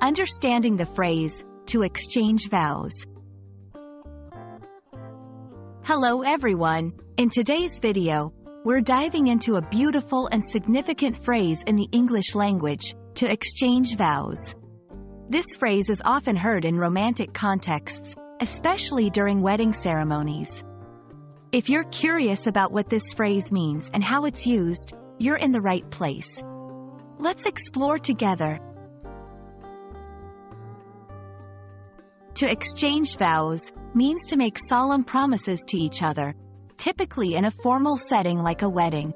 Understanding the phrase, to exchange vows. Hello everyone, in today's video, we're diving into a beautiful and significant phrase in the English language, to exchange vows. This phrase is often heard in romantic contexts, especially during wedding ceremonies. If you're curious about what this phrase means and how it's used, you're in the right place. Let's explore together. To exchange vows means to make solemn promises to each other, typically in a formal setting like a wedding.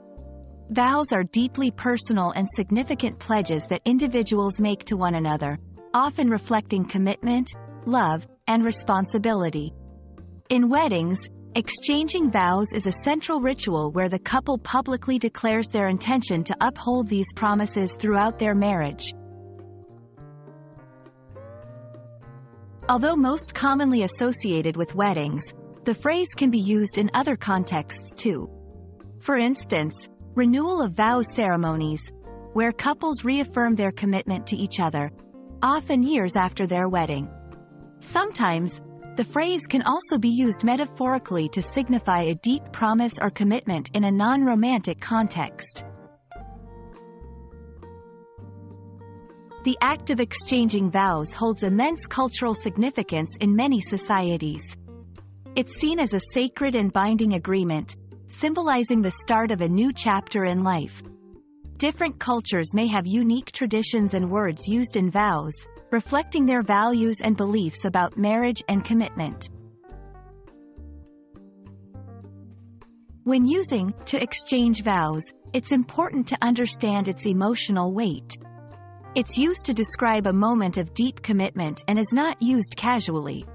Vows are deeply personal and significant pledges that individuals make to one another, often reflecting commitment, love, and responsibility. In weddings, exchanging vows is a central ritual where the couple publicly declares their intention to uphold these promises throughout their marriage. Although most commonly associated with weddings, the phrase can be used in other contexts too. For instance, renewal of vows ceremonies, where couples reaffirm their commitment to each other, often years after their wedding. Sometimes, the phrase can also be used metaphorically to signify a deep promise or commitment in a non-romantic context. The act of exchanging vows holds immense cultural significance in many societies. It's seen as a sacred and binding agreement, symbolizing the start of a new chapter in life. Different cultures may have unique traditions and words used in vows, reflecting their values and beliefs about marriage and commitment. When using to exchange vows, it's important to understand its emotional weight. It's used to describe a moment of deep commitment and is not used casually.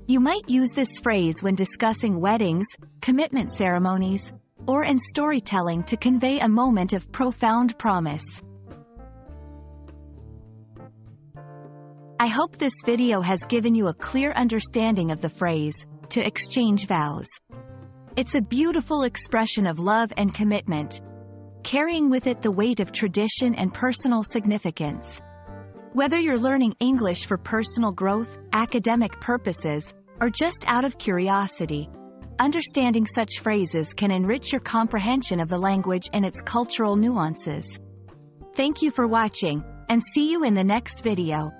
You might use this phrase when discussing weddings, commitment ceremonies, or in storytelling to convey a moment of profound promise. I hope this video has given you a clear understanding of the phrase, to exchange vows. It's a beautiful expression of love and commitment, carrying with it the weight of tradition and personal significance. Whether you're learning English for personal growth, academic purposes, or just out of curiosity, understanding such phrases can enrich your comprehension of the language and its cultural nuances. Thank you for watching, and see you in the next video.